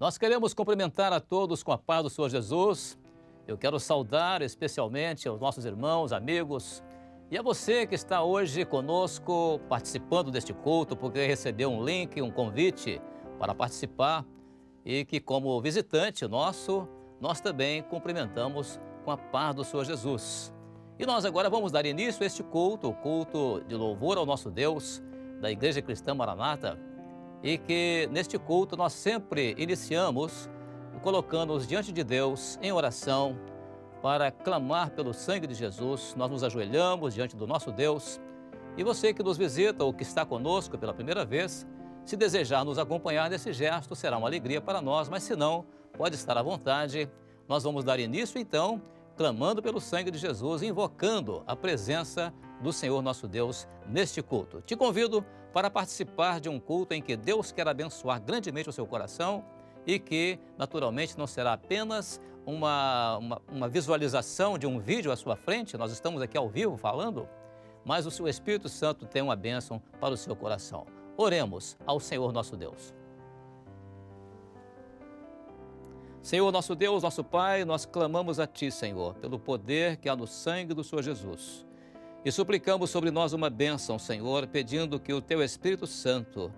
Nós queremos cumprimentar a todos com a paz do Senhor Jesus. Eu quero saudar especialmente aos nossos irmãos, amigos e a você que está hoje conosco participando deste culto, porque recebeu um link, um convite para participar e que como visitante nosso, nós também cumprimentamos com a paz do Senhor Jesus. E nós agora vamos dar início a este culto, o culto de louvor ao nosso Deus, da Igreja Cristã Maranata, e que neste culto nós sempre iniciamos colocando-nos diante de Deus em oração para clamar pelo sangue de Jesus. Nós nos ajoelhamos diante do nosso Deus e você que nos visita ou que está conosco pela primeira vez, se desejar nos acompanhar nesse gesto, será uma alegria para nós, mas se não, pode estar à vontade. Nós vamos dar início então, clamando pelo sangue de Jesus, invocando a presença do Senhor nosso Deus neste culto. Te convido para participar de um culto em que Deus quer abençoar grandemente o seu coração e que, naturalmente, não será apenas uma visualização de um vídeo à sua frente, nós estamos aqui ao vivo falando, mas o seu Espírito Santo tem uma bênção para o seu coração. Oremos ao Senhor nosso Deus. Senhor nosso Deus, nosso Pai, nós clamamos a Ti, Senhor, pelo poder que há no sangue do Senhor Jesus. E suplicamos sobre nós uma bênção, Senhor, pedindo que o Teu Espírito Santo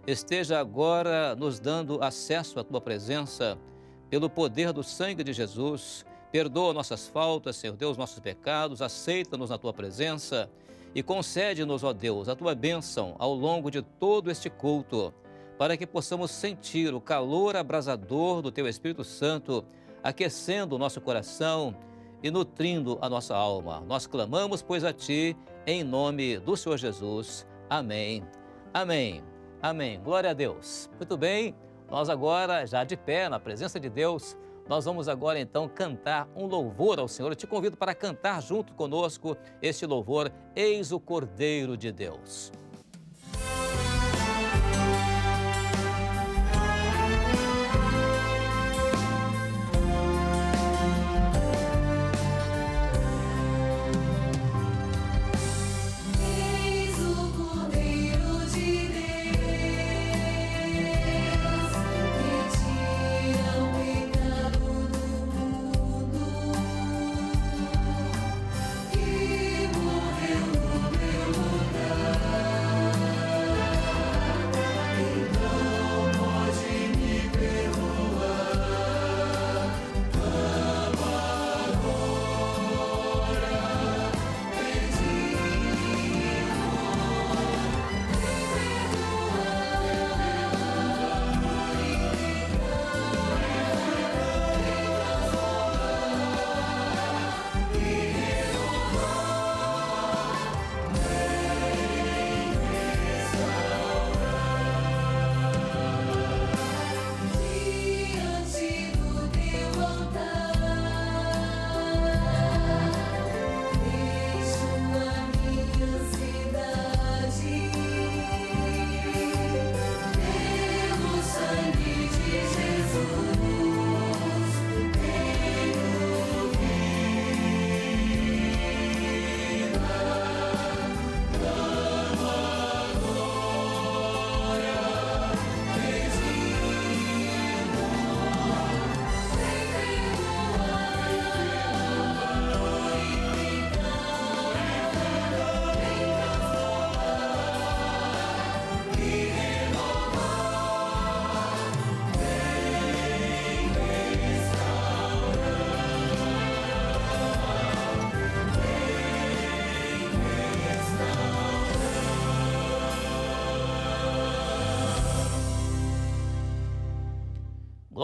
esteja agora nos dando acesso à Tua presença, pelo poder do sangue de Jesus. Perdoa nossas faltas, Senhor Deus, nossos pecados, aceita-nos na Tua presença e concede-nos, ó Deus, a Tua bênção ao longo de todo este culto, para que possamos sentir o calor abrasador do Teu Espírito Santo, aquecendo o nosso coração e nutrindo a nossa alma. Nós clamamos, pois, a Ti, em nome do Senhor Jesus. Amém. Amém. Amém. Glória a Deus. Muito bem, nós agora, já de pé, na presença de Deus, nós vamos agora então cantar um louvor ao Senhor. Eu te convido para cantar junto conosco este louvor, Eis o Cordeiro de Deus.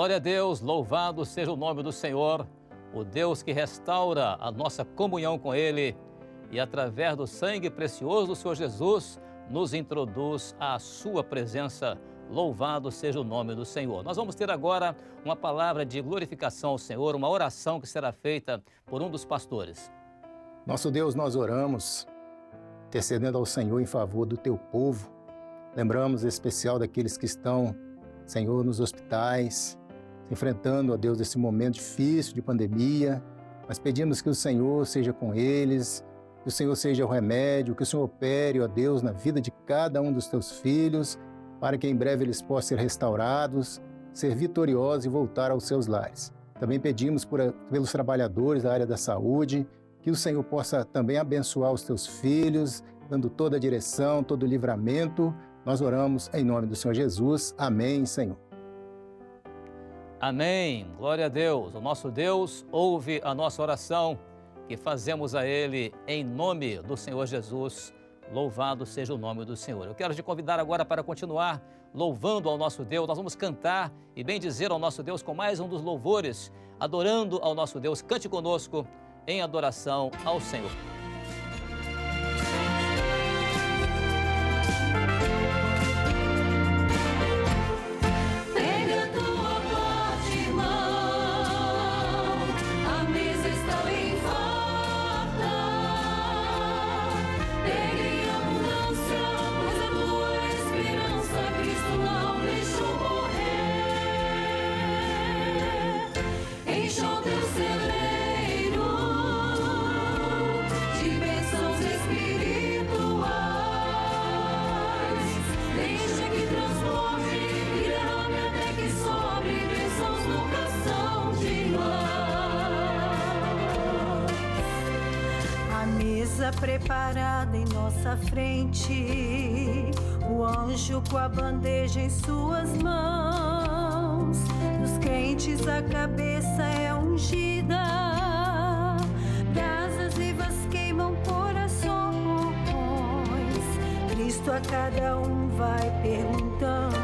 Glória a Deus, louvado seja o nome do Senhor, o Deus que restaura a nossa comunhão com Ele e através do sangue precioso do Senhor Jesus nos introduz à sua presença. Louvado seja o nome do Senhor. Nós vamos ter agora uma palavra de glorificação ao Senhor, uma oração que será feita por um dos pastores. Nosso Deus, nós oramos, intercedendo ao Senhor em favor do Teu povo. Lembramos em especial daqueles que estão, Senhor, nos hospitais, enfrentando, ó Deus, esse momento difícil de pandemia. Mas pedimos que o Senhor seja com eles, que o Senhor seja o remédio, que o Senhor opere, ó Deus, na vida de cada um dos Teus filhos, para que em breve eles possam ser restaurados, ser vitoriosos e voltar aos seus lares. Também pedimos pelos trabalhadores da área da saúde, que o Senhor possa também abençoar os teus filhos, dando toda a direção, todo o livramento. Nós oramos em nome do Senhor Jesus. Amém, Senhor. Amém. Glória a Deus. O nosso Deus ouve a nossa oração que fazemos a Ele em nome do Senhor Jesus. Louvado seja o nome do Senhor. Eu quero te convidar agora para continuar louvando ao nosso Deus. Nós vamos cantar e bendizer ao nosso Deus com mais um dos louvores, adorando ao nosso Deus. Cante conosco em adoração ao Senhor. Preparada em nossa frente, o anjo com a bandeja em suas mãos. Dos crentes a cabeça é ungida, brasas vivas queimam corações. Cristo a cada um vai perguntando: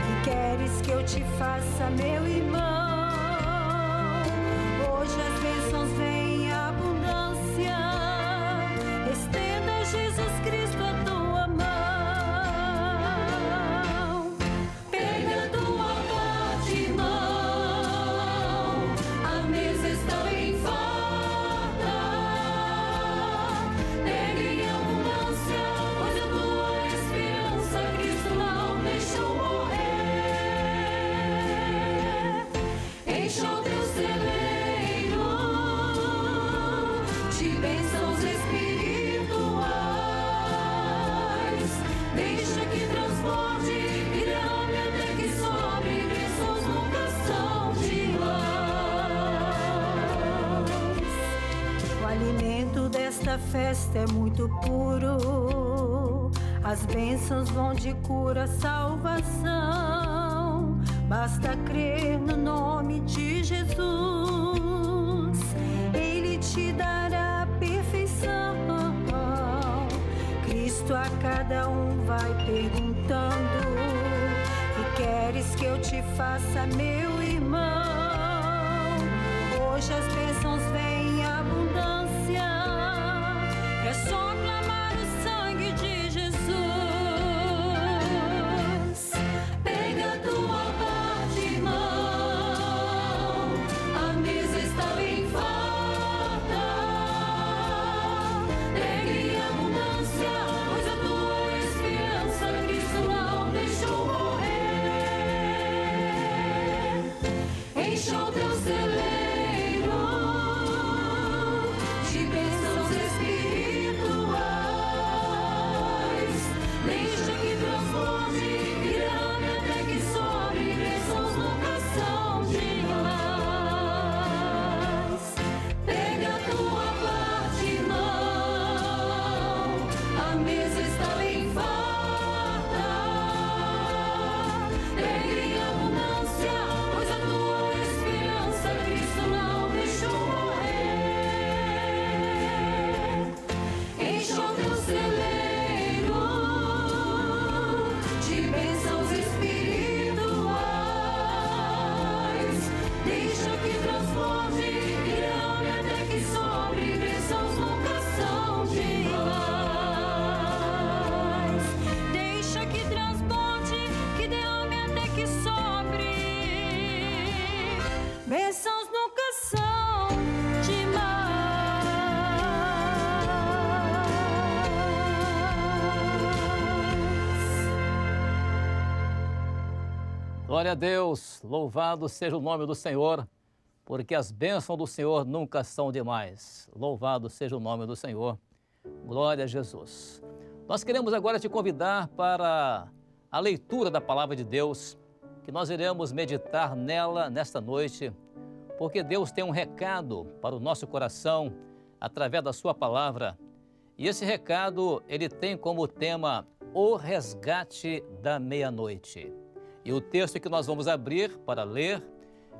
que queres que eu te faça, meu irmão? Hoje as bênçãos vêm em abundância. Estenda, Jesus Cristo, a tua mão. Pega a tua parte, irmão. A mesa está bem farta. Pega em abundância, pois a tua esperança Cristo não deixou morrer. Encha o teu celeiro de bênçãos espirituais. Deixa que transborde e derrame até que sobre. Bênçãos nunca são demais. O alimento desta festa é muito puro. As bênçãos vão de cura, salvação. Basta crer no nome de Jesus. Ele te dará a perfeição. Cristo a cada um vai perguntando: que queres que eu te faça, meu irmão? Hoje as bênçãos vêm em abundância. É só clamar o sangue de Jesus. Pega a tua parte, irmão. A mesa está bem farta. Pega em abundância, pois a tua esperança Cristo não deixou morrer. Encha o teu celeiro de bênçãos espirituais. Deixa que transborde e derrame até que sobre. Bênçãos nunca são demais. Pega a tua parte, irmão. A mesa está bem farta. Pega em abundância, pois a tua esperança Cristo não deixou morrer. Encha o teu celeiro de bênçãos espirituais. Deixa que transborde e derrame até que sobre. Bênçãos nunca são demais. Deixa que transborde, que derrame até que sobre. Bênçãos nunca são demais. Glória a Deus, louvado seja o nome do Senhor, porque as bênçãos do Senhor nunca são demais. Louvado seja o nome do Senhor. Glória a Jesus. Nós queremos agora te convidar para a leitura da Palavra de Deus que nós iremos meditar nela nesta noite, porque Deus tem um recado para o nosso coração através da sua palavra. E esse recado, ele tem como tema o resgate da meia-noite. E o texto que nós vamos abrir para ler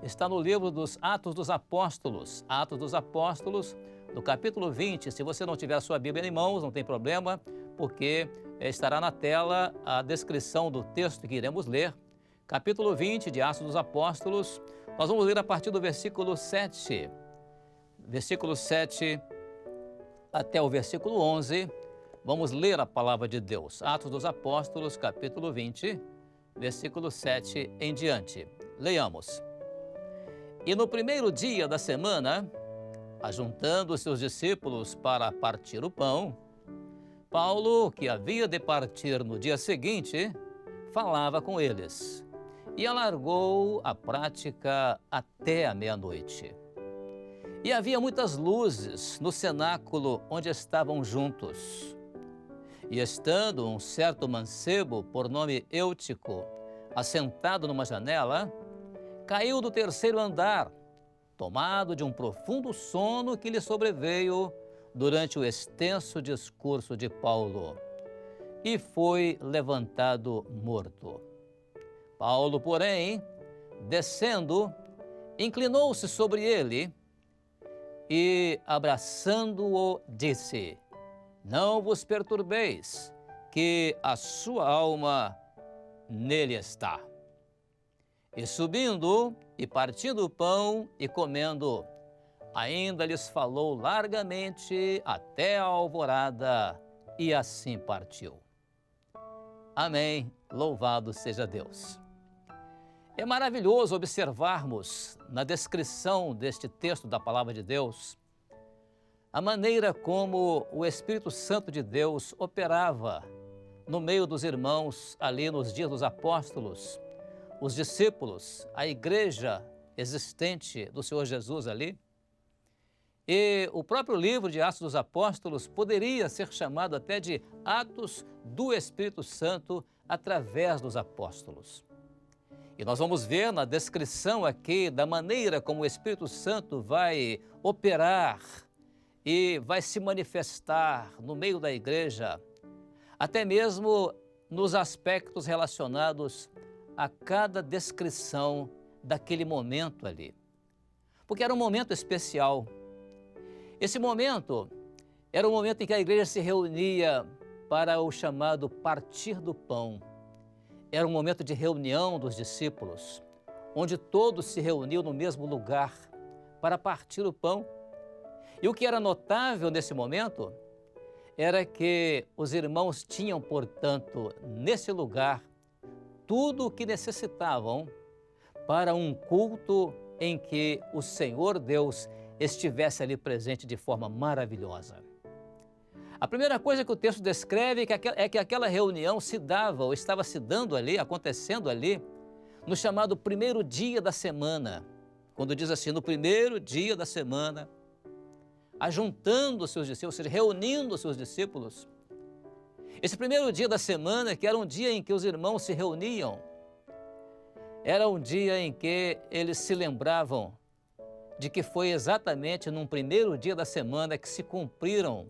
está no livro dos Atos dos Apóstolos. Atos dos Apóstolos, no capítulo 20. Se você não tiver a sua Bíblia em mãos, não tem problema, porque estará na tela a descrição do texto que iremos ler. Capítulo 20 de Atos dos Apóstolos, nós vamos ler a partir do versículo 7. Versículo 7 até o versículo 11, vamos ler a palavra de Deus. Atos dos Apóstolos, capítulo 20, versículo 7 em diante. Leiamos. E no primeiro dia da semana, ajuntando seus discípulos para partir o pão, Paulo, que havia de partir no dia seguinte, falava com eles e alargou a prática até a meia-noite. E havia muitas luzes no cenáculo onde estavam juntos. E estando um certo mancebo, por nome Eutico, assentado numa janela, caiu do terceiro andar, tomado de um profundo sono que lhe sobreveio durante o extenso discurso de Paulo, e foi levantado morto. Paulo, porém, descendo, inclinou-se sobre ele e, abraçando-o, disse: Não vos perturbeis, que a sua alma nele está. E subindo e partindo o pão e comendo, ainda lhes falou largamente até a alvorada, e assim partiu. Amém. Louvado seja Deus. É maravilhoso observarmos na descrição deste texto da palavra de Deus a maneira como o Espírito Santo de Deus operava no meio dos irmãos ali nos dias dos apóstolos, os discípulos, a igreja existente do Senhor Jesus ali. E o próprio livro de Atos dos Apóstolos poderia ser chamado até de Atos do Espírito Santo através dos apóstolos. E nós vamos ver na descrição aqui da maneira como o Espírito Santo vai operar e vai se manifestar no meio da igreja, até mesmo nos aspectos relacionados a cada descrição daquele momento ali. Porque era um momento especial. Esse momento era o momento em que a igreja se reunia para o chamado partir do pão. Era um momento de reunião dos discípulos, onde todos se reuniam no mesmo lugar para partir o pão. E o que era notável nesse momento era que os irmãos tinham, portanto, nesse lugar, tudo o que necessitavam para um culto em que o Senhor Deus estivesse ali presente de forma maravilhosa. A primeira coisa que o texto descreve é que aquela reunião se dava, ou estava se dando ali, acontecendo ali, no chamado primeiro dia da semana. Quando diz assim, no primeiro dia da semana, ajuntando os seus discípulos, ou seja, reunindo os seus discípulos. Esse primeiro dia da semana, que era um dia em que os irmãos se reuniam, era um dia em que eles se lembravam de que foi exatamente num primeiro dia da semana que se cumpriram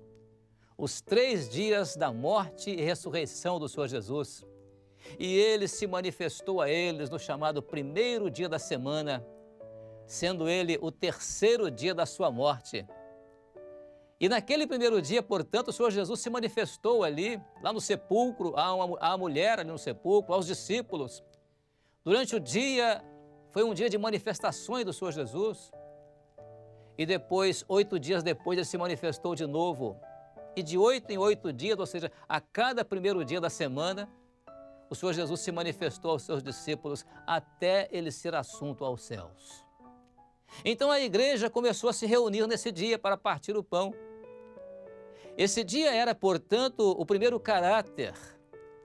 os 3 dias da morte e ressurreição do Senhor Jesus. E ele se manifestou a eles no chamado primeiro dia da semana, sendo ele o 3º dia da sua morte. E naquele primeiro dia, portanto, o Senhor Jesus se manifestou ali, lá no sepulcro, à mulher ali no sepulcro, aos discípulos. Durante o dia, foi um dia de manifestações do Senhor Jesus. E depois, 8 dias depois, ele se manifestou de novo. E de 8 em 8 dias, ou seja, a cada primeiro dia da semana, o Senhor Jesus se manifestou aos seus discípulos até ele ser assunto aos céus. Então a igreja começou a se reunir nesse dia para partir o pão. Esse dia era, portanto, o primeiro caráter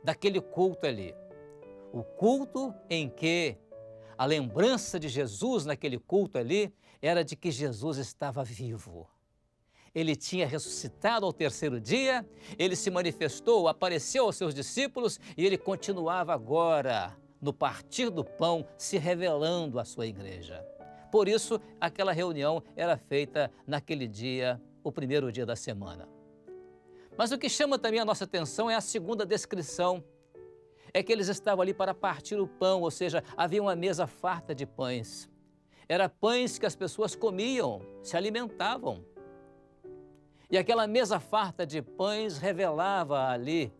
daquele culto ali. O culto em que a lembrança de Jesus naquele culto ali era de que Jesus estava vivo. Ele tinha ressuscitado ao 3º dia, ele se manifestou, apareceu aos seus discípulos e ele continuava agora no partir do pão, se revelando à sua igreja. Por isso, aquela reunião era feita naquele dia, o primeiro dia da semana. Mas o que chama também a nossa atenção é a segunda descrição. É que eles estavam ali para partir o pão, ou seja, havia uma mesa farta de pães. Era pães que as pessoas comiam, se alimentavam. E aquela mesa farta de pães revelava ali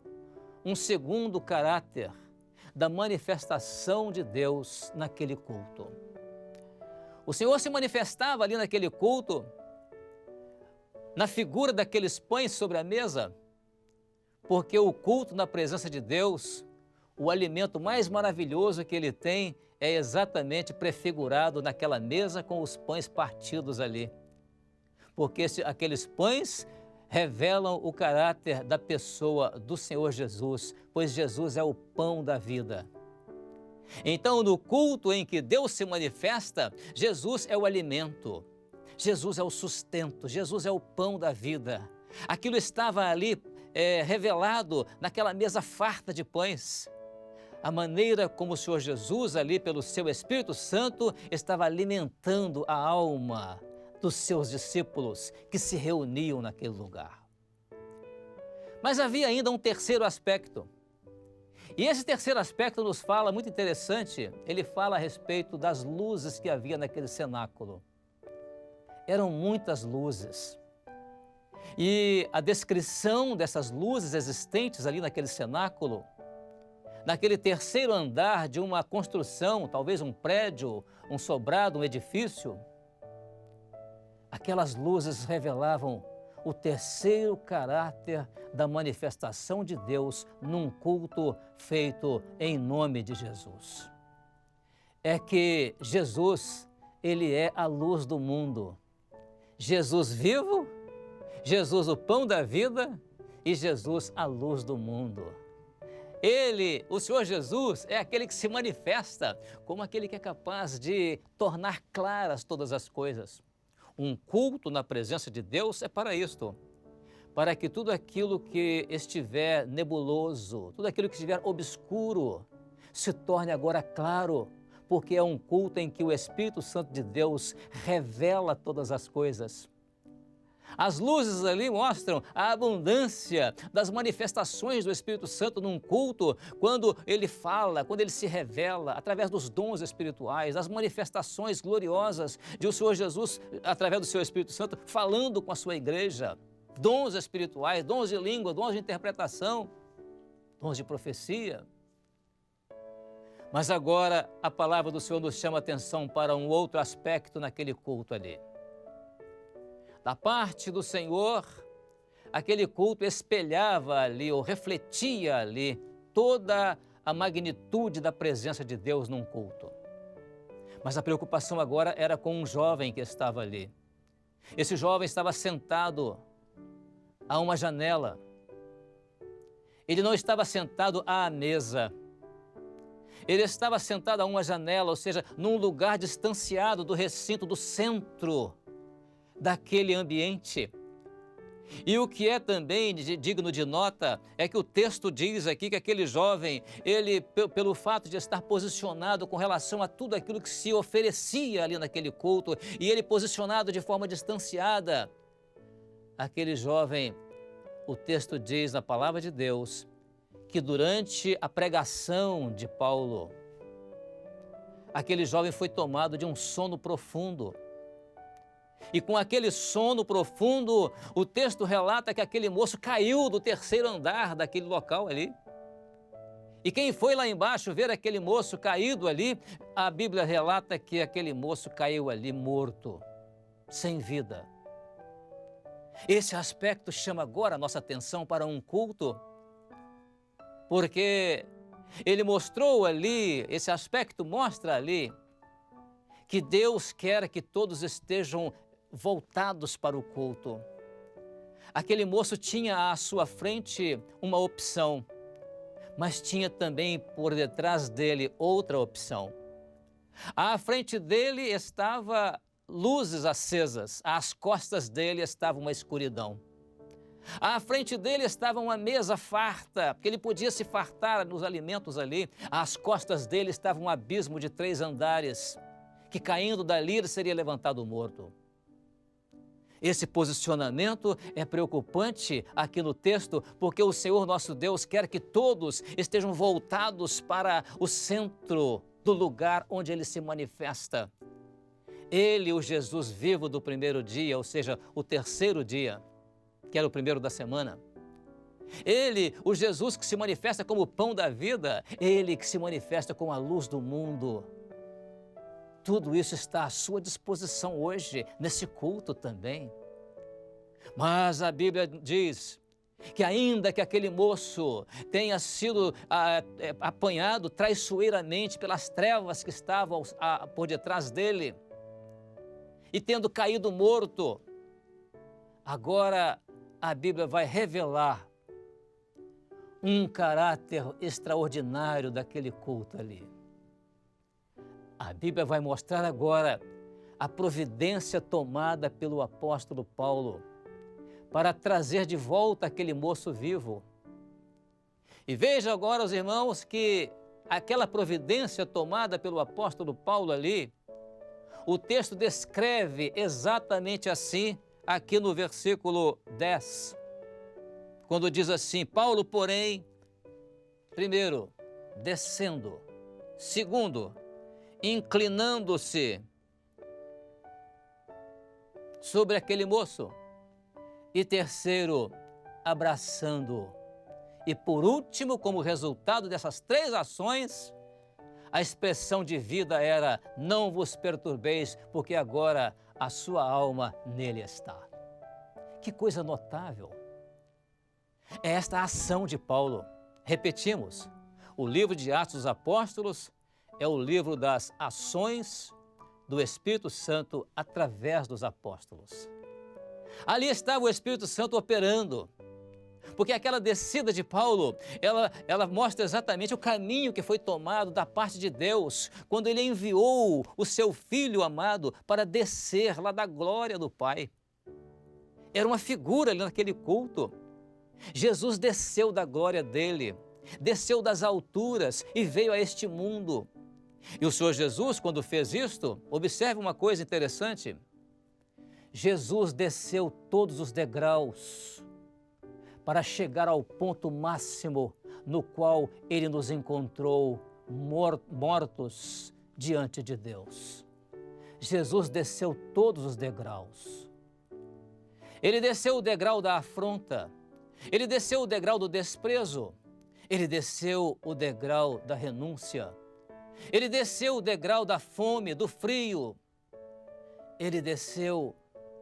um segundo caráter da manifestação de Deus naquele culto. O Senhor se manifestava ali naquele culto, na figura daqueles pães sobre a mesa, porque o culto na presença de Deus, o alimento mais maravilhoso que ele tem é exatamente prefigurado naquela mesa com os pães partidos ali. Porque aqueles pães revelam o caráter da pessoa do Senhor Jesus, pois Jesus é o pão da vida. Então, no culto em que Deus se manifesta, Jesus é o alimento, Jesus é o sustento, Jesus é o pão da vida. Aquilo estava ali revelado naquela mesa farta de pães. A maneira como o Senhor Jesus, ali pelo seu Espírito Santo, estava alimentando a alma dos seus discípulos que se reuniam naquele lugar. Mas havia ainda um terceiro aspecto. E esse terceiro aspecto nos fala, muito interessante, ele fala a respeito das luzes que havia naquele cenáculo. Eram muitas luzes. E a descrição dessas luzes existentes ali naquele cenáculo, naquele terceiro andar de uma construção, talvez um prédio, um sobrado, um edifício, aquelas luzes revelavam o terceiro caráter da manifestação de Deus num culto feito em nome de Jesus. É que Jesus, ele é a luz do mundo. Jesus vivo, Jesus o pão da vida e Jesus a luz do mundo. Ele, o Senhor Jesus, é aquele que se manifesta como aquele que é capaz de tornar claras todas as coisas. Um culto na presença de Deus é para isto, para que tudo aquilo que estiver nebuloso, tudo aquilo que estiver obscuro, se torne agora claro, porque é um culto em que o Espírito Santo de Deus revela todas as coisas. As luzes ali mostram a abundância das manifestações do Espírito Santo num culto, quando ele fala, quando ele se revela, através dos dons espirituais, as manifestações gloriosas de o Senhor Jesus, através do seu Espírito Santo, falando com a sua igreja. Dons espirituais, dons de língua, dons de interpretação, dons de profecia. Mas agora a palavra do Senhor nos chama a atenção para um outro aspecto naquele culto ali. Da parte do Senhor, aquele culto espelhava ali, ou refletia ali, toda a magnitude da presença de Deus num culto. Mas a preocupação agora era com um jovem que estava ali. Esse jovem estava sentado a uma janela. Ele não estava sentado à mesa. Ele estava sentado a uma janela, ou seja, num lugar distanciado do recinto, do centro daquele ambiente. E o que é também digno de nota é que o texto diz aqui que aquele jovem, ele, pelo fato de estar posicionado com relação a tudo aquilo que se oferecia ali naquele culto, e ele posicionado de forma distanciada, aquele jovem, o texto diz na palavra de Deus, que durante a pregação de Paulo, aquele jovem foi tomado de um sono profundo. E com aquele sono profundo, o texto relata que aquele moço caiu do terceiro andar daquele local ali. E quem foi lá embaixo ver aquele moço caído ali, a Bíblia relata que aquele moço caiu ali morto, sem vida. Esse aspecto chama agora a nossa atenção para um culto, porque ele mostrou ali, esse aspecto mostra ali, que Deus quer que todos estejam voltados para o culto. Aquele moço tinha à sua frente uma opção, mas tinha também por detrás dele outra opção. À frente dele estava luzes acesas, às costas dele estava uma escuridão. À frente dele estava uma mesa farta, porque ele podia se fartar nos alimentos ali. Às costas dele estava um abismo de 3 andares, que caindo dali ele seria levantado morto. Esse posicionamento é preocupante aqui no texto, porque o Senhor nosso Deus quer que todos estejam voltados para o centro do lugar onde Ele se manifesta. Ele, o Jesus vivo do primeiro dia, ou seja, o terceiro dia, que era o primeiro da semana. Ele, o Jesus que se manifesta como o pão da vida, Ele que se manifesta como a luz do mundo. Tudo isso está à sua disposição hoje, nesse culto também. Mas a Bíblia diz que ainda que aquele moço tenha sido apanhado traiçoeiramente pelas trevas que estavam por detrás dele e tendo caído morto, agora a Bíblia vai revelar um caráter extraordinário daquele culto ali. A Bíblia vai mostrar agora a providência tomada pelo apóstolo Paulo para trazer de volta aquele moço vivo. E veja agora, os irmãos, que aquela providência tomada pelo apóstolo Paulo ali, o texto descreve exatamente assim, aqui no versículo 10, quando diz assim: Paulo, porém, primeiro, descendo, segundo, inclinando-se sobre aquele moço, e terceiro, abraçando. E por último, como resultado dessas 3 ações, a expressão de vida era: não vos perturbeis, porque agora a sua alma nele está. Que coisa notável! É esta ação de Paulo. Repetimos, o livro de Atos dos Apóstolos é o livro das ações do Espírito Santo através dos apóstolos. Ali estava o Espírito Santo operando, porque aquela descida de Paulo, ela mostra exatamente o caminho que foi tomado da parte de Deus, quando Ele enviou o seu Filho amado para descer lá da glória do Pai. Era uma figura ali naquele culto. Jesus desceu da glória dele, desceu das alturas e veio a este mundo. E o Senhor Jesus, quando fez isto, observe uma coisa interessante. Jesus desceu todos os degraus para chegar ao ponto máximo no qual Ele nos encontrou mortos diante de Deus. Jesus desceu todos os degraus. Ele desceu o degrau da afronta, Ele desceu o degrau do desprezo, Ele desceu o degrau da renúncia, Ele desceu o degrau da fome, do frio, Ele desceu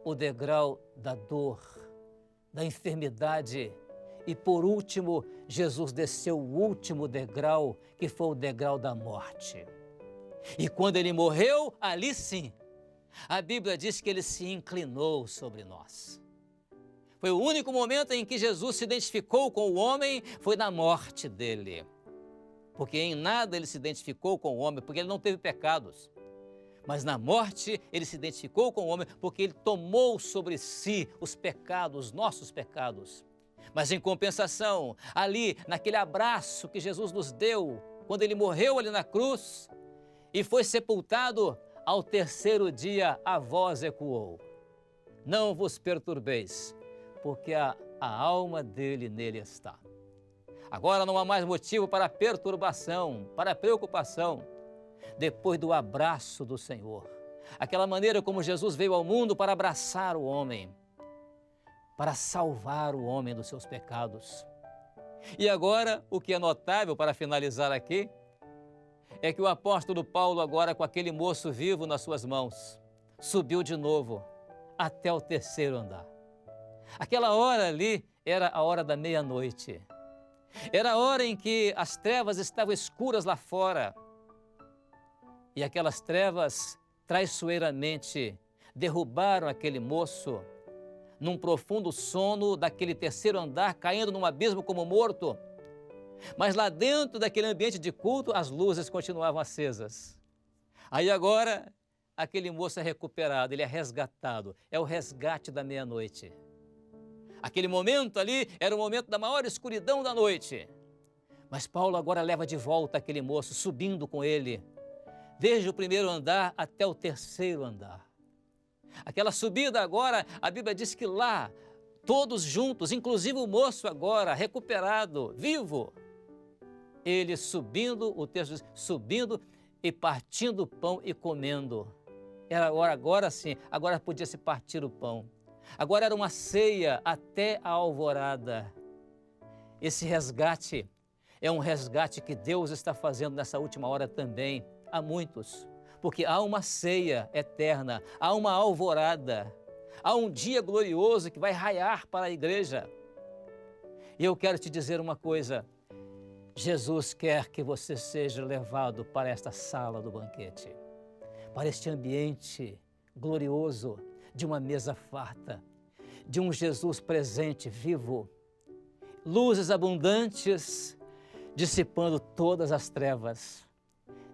o degrau da dor, da enfermidade e, por último, Jesus desceu o último degrau, que foi o degrau da morte. E quando Ele morreu, ali sim, a Bíblia diz que Ele se inclinou sobre nós. Foi o único momento em que Jesus se identificou com o homem, foi na morte dele. Porque em nada Ele se identificou com o homem, porque Ele não teve pecados. Mas na morte Ele se identificou com o homem, porque Ele tomou sobre si os pecados, os nossos pecados. Mas em compensação, ali, naquele abraço que Jesus nos deu, quando Ele morreu ali na cruz e foi sepultado, ao terceiro dia a voz ecoou: não vos perturbeis, porque a alma dele nele está. Agora não há mais motivo para perturbação, para preocupação, depois do abraço do Senhor. Aquela maneira como Jesus veio ao mundo para abraçar o homem, para salvar o homem dos seus pecados. E agora, o que é notável para finalizar aqui, é que o apóstolo Paulo, agora com aquele moço vivo nas suas mãos, subiu de novo até o terceiro andar. Aquela hora ali era a hora da meia-noite. Era a hora em que as trevas estavam escuras lá fora. E aquelas trevas traiçoeiramente derrubaram aquele moço num profundo sono daquele terceiro andar, caindo num abismo como morto. Mas lá dentro daquele ambiente de culto, as luzes continuavam acesas. Aí agora, aquele moço é recuperado, ele é resgatado. É o resgate da meia-noite. Aquele momento ali era o momento da maior escuridão da noite. Mas Paulo agora leva de volta aquele moço, subindo com ele, desde o primeiro andar até o terceiro andar. Aquela subida agora, a Bíblia diz que lá, todos juntos, inclusive o moço agora, recuperado, vivo, ele subindo, o texto diz, subindo e partindo o pão e comendo. Era agora sim, agora podia se partir o pão. Agora era uma ceia até a alvorada. Esse resgate é um resgate que Deus está fazendo nessa última hora também, a muitos. Porque há uma ceia eterna, há uma alvorada, há um dia glorioso que vai raiar para a igreja. E eu quero te dizer uma coisa, Jesus quer que você seja levado para esta sala do banquete, para este ambiente glorioso de uma mesa farta, de um Jesus presente, vivo, luzes abundantes, dissipando todas as trevas.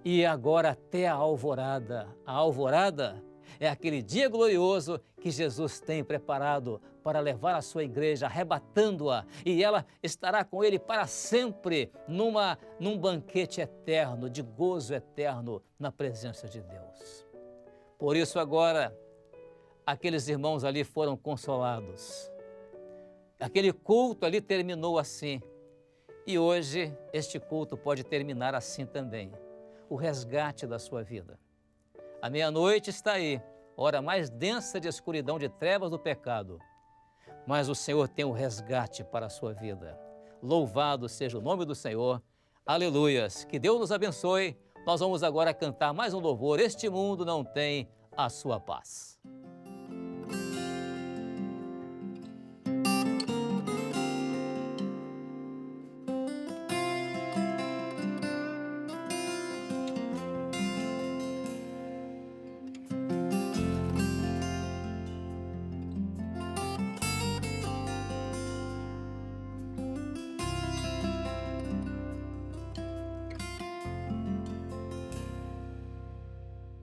E agora até a alvorada. A alvorada é aquele dia glorioso que Jesus tem preparado para levar a sua igreja, arrebatando-a, e ela estará com ele para sempre num banquete eterno, de gozo eterno na presença de Deus. Por isso agora, aqueles irmãos ali foram consolados. Aquele culto ali terminou assim. E hoje este culto pode terminar assim também. O resgate da sua vida. A meia-noite está aí, hora mais densa de escuridão, de trevas do pecado. Mas o Senhor tem um resgate para a sua vida. Louvado seja o nome do Senhor. Aleluias. Que Deus nos abençoe. Nós vamos agora cantar mais um louvor. Este mundo não tem a sua paz.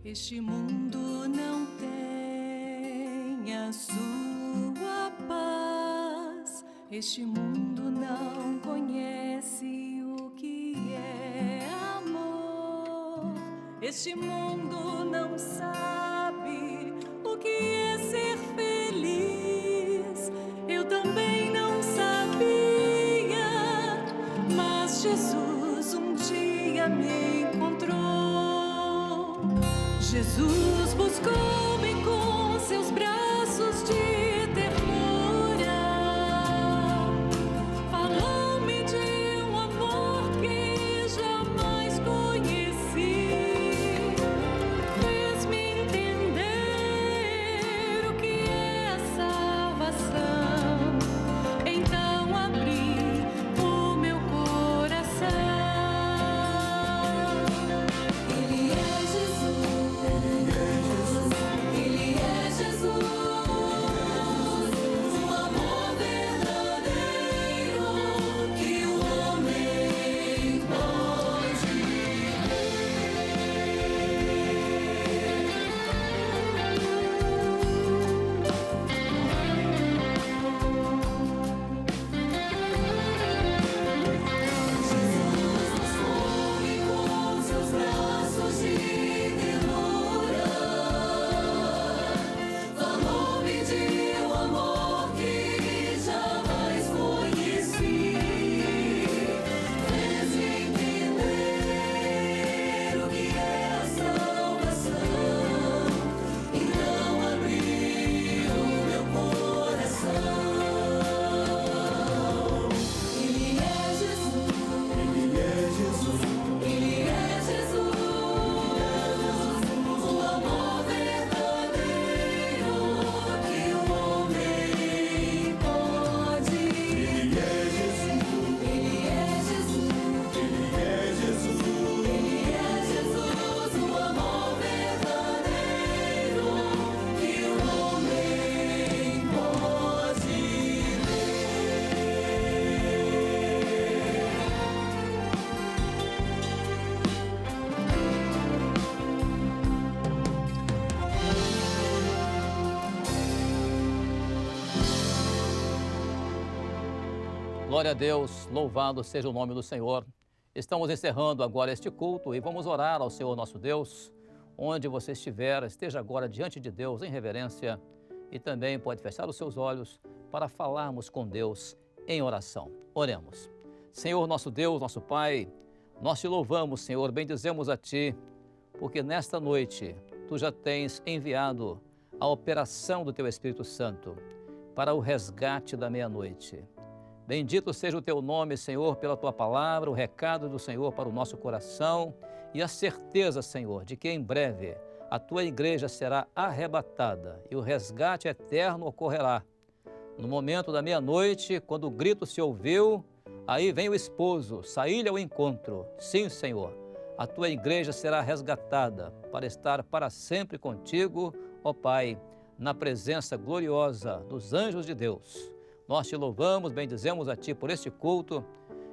Este mundo não tem a sua paz. Este mundo não conhece o que é amor. Este mundo não sabe o que é ser feliz. Eu também não sabia, mas Jesus um dia me encontrou. Jesus buscou-me com seus braços de ternura, falou-me de um amor que jamais conheci, fez-me entender o que é a salvação, então abri o meu coração. Ele é Jesus. Ele é Jesus. Glória a Deus, louvado seja o nome do Senhor. Estamos encerrando agora este culto e vamos orar ao Senhor nosso Deus. Onde você estiver, esteja agora diante de Deus em reverência e também pode fechar os seus olhos para falarmos com Deus em oração. Oremos. Senhor nosso Deus, nosso Pai, nós te louvamos, Senhor, bendizemos a Ti, porque nesta noite Tu já tens enviado a operação do Teu Espírito Santo para o resgate da meia-noite. Bendito seja o Teu nome, Senhor, pela Tua palavra, o recado do Senhor para o nosso coração e a certeza, Senhor, de que em breve a Tua igreja será arrebatada e o resgate eterno ocorrerá. No momento da meia-noite, quando o grito se ouviu, aí vem o esposo, saí-lhe ao encontro. Sim, Senhor, a Tua igreja será resgatada para estar para sempre contigo, ó Pai, na presença gloriosa dos anjos de Deus. Nós te louvamos, bendizemos a Ti por este culto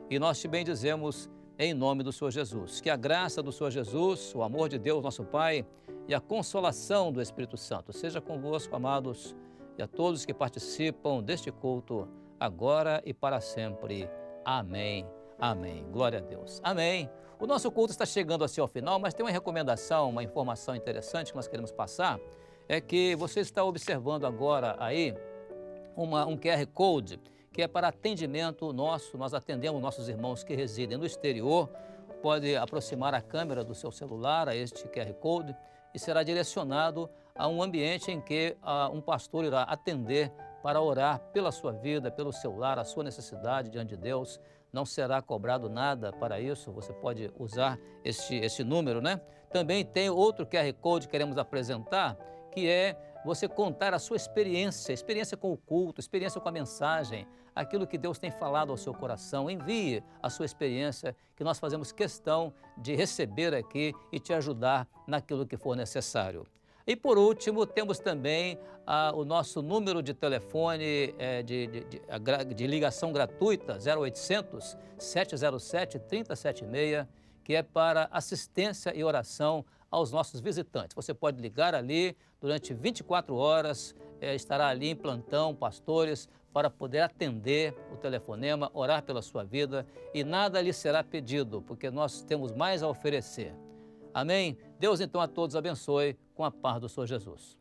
e nós te bendizemos em nome do Senhor Jesus. Que a graça do Senhor Jesus, o amor de Deus, nosso Pai, e a consolação do Espírito Santo seja convosco, amados, e a todos que participam deste culto, agora e para sempre. Amém. Amém. Glória a Deus. Amém. O nosso culto está chegando assim ao final, mas tem uma recomendação, uma informação interessante que nós queremos passar, é que você está observando agora aí um QR Code, que é para atendimento nosso. Nós atendemos nossos irmãos que residem no exterior. Pode aproximar a câmera do seu celular a este QR Code e será direcionado a um ambiente em que um pastor irá atender para orar pela sua vida, pelo seu lar, a sua necessidade diante de Deus. Não será cobrado nada para isso, você pode usar este número, né? Também tem outro QR Code que queremos apresentar, que é você contar a sua experiência com o culto, experiência com a mensagem, aquilo que Deus tem falado ao seu coração. Envie a sua experiência, que nós fazemos questão de receber aqui e te ajudar naquilo que for necessário. E por último, temos também o nosso número de telefone de ligação gratuita, 0800 707 3076, que é para assistência e oração aos nossos visitantes. Você pode ligar ali durante 24 horas, estará ali em plantão, pastores, para poder atender o telefonema, orar pela sua vida e nada lhe será pedido, porque nós temos mais a oferecer. Amém? Deus então a todos abençoe com a paz do Senhor Jesus.